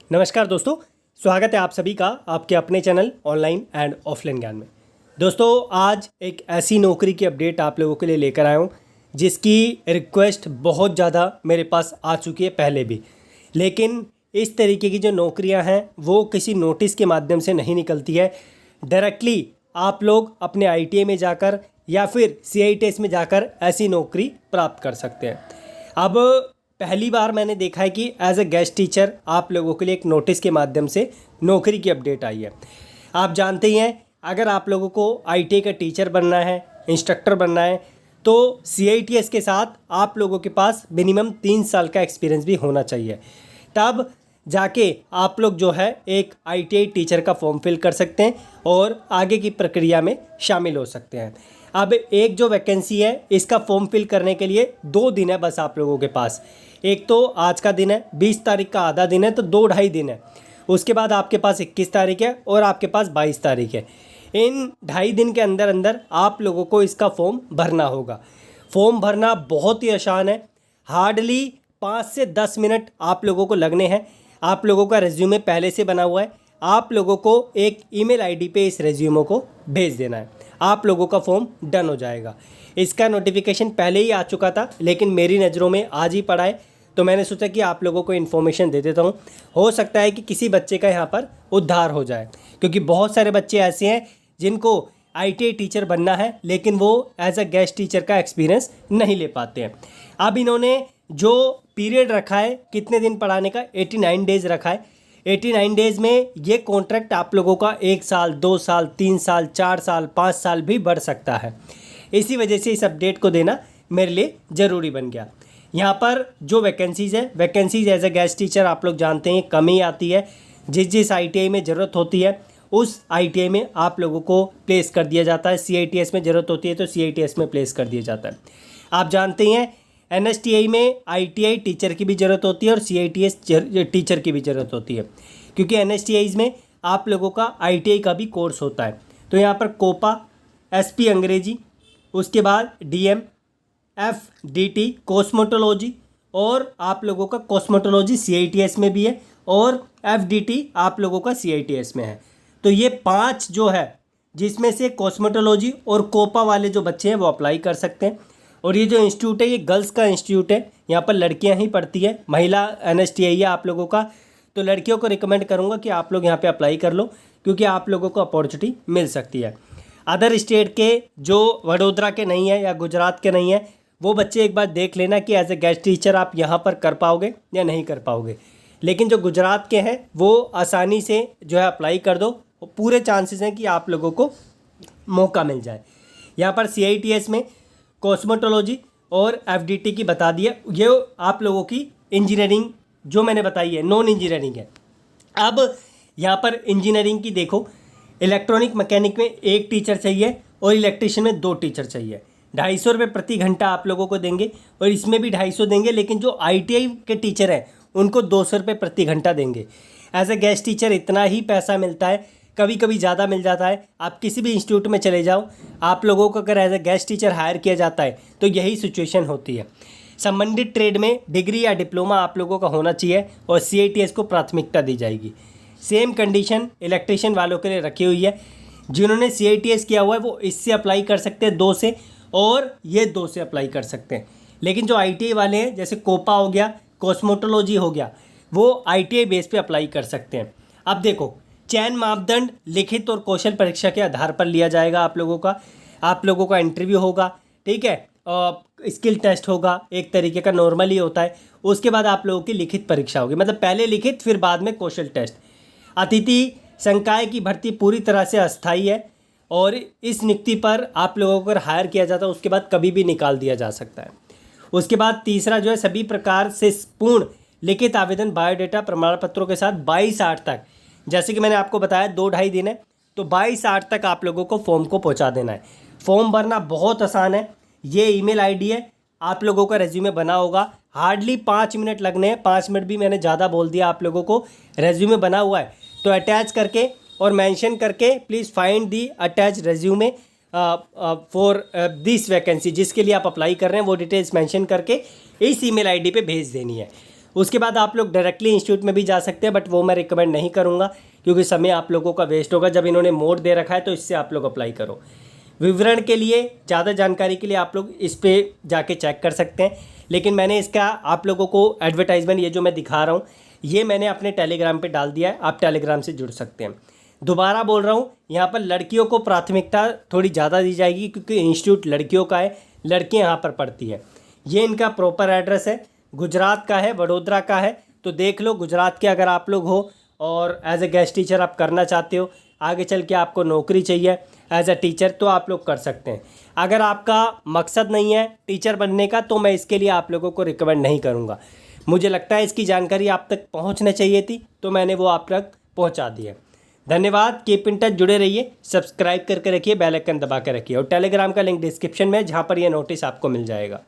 नमस्कार दोस्तों, स्वागत है आप सभी का आपके अपने चैनल ऑनलाइन एंड ऑफलाइन ज्ञान में। दोस्तों, आज एक ऐसी नौकरी की अपडेट आप लोगों के लिए लेकर आया हूँ जिसकी रिक्वेस्ट बहुत ज़्यादा मेरे पास आ चुकी है पहले भी। लेकिन इस तरीके की जो नौकरियाँ हैं वो किसी नोटिस के माध्यम से नहीं निकलती है। डायरेक्टली आप लोग अपने ITA में जाकर या फिर CITS में जाकर ऐसी नौकरी प्राप्त कर सकते हैं। अब पहली बार मैंने देखा है कि एज ए गेस्ट टीचर आप लोगों के लिए एक नोटिस के माध्यम से नौकरी की अपडेट आई है। आप जानते ही हैं, अगर आप लोगों को ITA का टीचर बनना है, इंस्ट्रक्टर बनना है, तो CITS के साथ आप लोगों के पास मिनिमम 3 साल का एक्सपीरियंस भी होना चाहिए। तब जाके आप लोग जो है एक ITA टीचर का फॉर्म फिल कर सकते हैं और आगे की प्रक्रिया में शामिल हो सकते हैं। अब एक जो वैकेंसी है इसका फॉर्म फिल करने के लिए 2 दिन है बस आप लोगों के पास। एक तो आज का दिन है, 20 तारीख का आधा दिन है, तो 2-2.5 दिन है। उसके बाद आपके पास 21 तारीख है और आपके पास 22 तारीख है। इन 2.5 दिन के अंदर अंदर आप लोगों को इसका फॉर्म भरना होगा। फॉर्म भरना बहुत ही आसान है, हार्डली 5 से 10 मिनट आप लोगों को लगने हैं। आप लोगों का रेज्यूमे पहले से बना हुआ है, आप लोगों को एक ईमेल ID पे इस रेज्यूमे को भेज देना है, आप लोगों का फॉर्म डन हो जाएगा। इसका नोटिफिकेशन पहले ही आ चुका था लेकिन मेरी नज़रों में आज ही पड़ा है, तो मैंने सोचा कि आप लोगों को इन्फॉर्मेशन दे देता हूँ। हो सकता है कि किसी बच्चे का यहाँ पर उद्धार हो जाए, क्योंकि बहुत सारे बच्चे ऐसे हैं जिनको ITA टीचर बनना है लेकिन वो एज अ गेस्ट टीचर का एक्सपीरियंस नहीं ले पाते हैं। अब इन्होंने जो पीरियड रखा है कितने दिन पढ़ाने का, 89 डेज़ रखा है। 89 डेज़ में ये कॉन्ट्रैक्ट आप लोगों का 1 साल, 2 साल, 3 साल, 4 साल, 5 साल भी बढ़ सकता है। इसी वजह से इस अपडेट को देना मेरे लिए ज़रूरी बन गया। यहाँ पर जो वैकेंसीज़ है, vacancies as a guest teacher आप लोग जानते हैं कम ही आती है। जिस ITA में ज़रूरत होती है उस ITA में आप लोगों को प्लेस कर दिया जाता है। CITS में ज़रूरत होती है तो CITS में प्लेस कर दिया जाता है। आप जानते हैं NSTI में ITI टीचर की भी ज़रूरत होती है और CITS टीचर की भी ज़रूरत होती है, क्योंकि NSTIs में आप लोगों का ITI का भी कोर्स होता है। तो यहाँ पर कोपा, SP अंग्रेजी, उसके बाद DM, FDT कॉस्मेटोलॉजी, और आप लोगों का कॉस्मेटोलॉजी CITS में भी है और FDT आप लोगों का CITS में है। तो ये 5 जो है, जिसमें से कॉस्मेटोलॉजी और कोपा वाले जो बच्चे हैं वो अप्लाई कर सकते हैं। और ये जो इंस्टीट्यूट है ये गर्ल्स का इंस्टीट्यूट है, यहाँ पर लड़कियाँ ही पढ़ती है, महिला NSTI है आप लोगों का। तो लड़कियों को रिकमेंड करूँगा कि आप लोग यहाँ पे अप्लाई कर लो, क्योंकि आप लोगों को अपॉर्चुनिटी मिल सकती है। अदर स्टेट के जो वडोदरा के नहीं है या गुजरात के नहीं है, वो बच्चे एक बार देख लेना कि एज ए गेस्ट टीचर आप यहाँ पर कर पाओगे या नहीं कर पाओगे। लेकिन जो गुजरात के हैं वो आसानी से जो है अप्लाई कर दो, पूरे चांसेस हैं कि आप लोगों को मौका मिल जाए। यहाँ पर CITS में कॉस्मेटोलॉजी और FDT की बता दिया, ये आप लोगों की इंजीनियरिंग जो मैंने बताई है नॉन इंजीनियरिंग है। अब यहाँ पर इंजीनियरिंग की देखो, इलेक्ट्रॉनिक मैकेनिक में 1 टीचर चाहिए और इलेक्ट्रिशियन में 2 टीचर चाहिए। 250 रुपये प्रति घंटा आप लोगों को देंगे, और इसमें भी 250 देंगे, लेकिन जो ITI के टीचर हैं उनको 200 रुपये प्रति घंटा देंगे। एज ए गेस्ट टीचर इतना ही पैसा मिलता है, कभी कभी ज़्यादा मिल जाता है। आप किसी भी इंस्टीट्यूट में चले जाओ, आप लोगों को अगर as a guest teacher hire किया जाता है तो यही सिचुएशन होती है। संबंधित ट्रेड में डिग्री या डिप्लोमा आप लोगों का होना चाहिए और CITS को प्राथमिकता दी जाएगी। सेम कंडीशन इलेक्ट्रिशियन वालों के लिए रखी हुई है। जिन्होंने CITS किया हुआ है वो इससे अप्लाई कर सकते हैं 2 से, और ये 2 से अप्लाई कर सकते हैं। लेकिन जो ITA वाले हैं, जैसे कोपा हो गया, कॉस्मेटोलॉजी हो गया, वो ITA बेस पे अप्लाई कर सकते हैं। अब देखो, चयन मापदंड लिखित और कौशल परीक्षा के आधार पर लिया जाएगा। आप लोगों का इंटरव्यू होगा, ठीक है, स्किल टेस्ट होगा, एक तरीके का नॉर्मल ही होता है। उसके बाद आप लोगों की लिखित परीक्षा होगी, मतलब पहले लिखित फिर बाद में कौशल टेस्ट। अतिथि संकाय की भर्ती पूरी तरह से अस्थायी है, और इस नियुक्ति पर आप लोगों को अगर हायर किया जाता है उसके बाद कभी भी निकाल दिया जा सकता है। उसके बाद तीसरा जो है, सभी प्रकार से पूर्ण लिखित आवेदन बायोडेटा प्रमाण पत्रों के साथ 22/8 तक, जैसे कि मैंने आपको बताया 2-2.5 दिन है, तो 22/8 तक आप लोगों को फॉर्म को पहुंचा देना है। फॉर्म भरना बहुत आसान है। ये ईमेल ID है, आप लोगों का रेज्यूमे बना होगा, हार्डली 5 मिनट लगने हैं। 5 मिनट भी मैंने ज़्यादा बोल दिया आप लोगों को। रेज्यूमे बना हुआ है तो अटैच करके और मेंशन करके please find the attach resume for this vacancy, जिसके लिए आप अप्लाई कर रहे हैं वो डिटेल्स मेंशन करके इस ईमेल ID पे भेज देनी है। उसके बाद आप लोग डायरेक्टली इंस्टीट्यूट में भी जा सकते हैं, बट वो मैं रिकमेंड नहीं करूँगा क्योंकि समय आप लोगों का वेस्ट होगा। जब इन्होंने मोड दे रखा है तो इससे आप लोग अप्लाई करो। विवरण के लिए, ज़्यादा जानकारी के लिए आप लोग इस पर जाके चेक कर सकते हैं। लेकिन मैंने इसका आप लोगों को एडवर्टाइजमेंट, ये जो मैं दिखा रहा हूँ, ये मैंने अपने टेलीग्राम पे डाल दिया है। आप टेलीग्राम से जुड़ सकते हैं। दोबारा बोल रहा हूँ, यहाँ पर लड़कियों को प्राथमिकता थोड़ी ज़्यादा दी जाएगी क्योंकि इंस्टीट्यूट लड़कियों का है, लड़कियाँ यहाँ पर पढ़ती है। ये इनका प्रॉपर एड्रेस है, गुजरात का है, वडोदरा का है। तो देख लो, गुजरात के अगर आप लोग हो और एज ए गेस्ट टीचर आप करना चाहते हो, आगे चल के आपको नौकरी चाहिए एज ए टीचर, तो आप लोग कर सकते हैं। अगर आपका मकसद नहीं है टीचर बनने का तो मैं इसके लिए आप लोगों को रिकमेंड नहीं करूँगा। मुझे लगता है इसकी जानकारी आप तक पहुँचना चाहिए थी तो मैंने वो आप तक पहुँचा दी है। धन्यवाद। कीप इन टच, जुड़े रहिए, सब्सक्राइब करके रखिए, बेल आइकन दबा के रखिए और टेलीग्राम का लिंक डिस्क्रिप्शन में है जहाँ पर यह नोटिस आपको मिल जाएगा।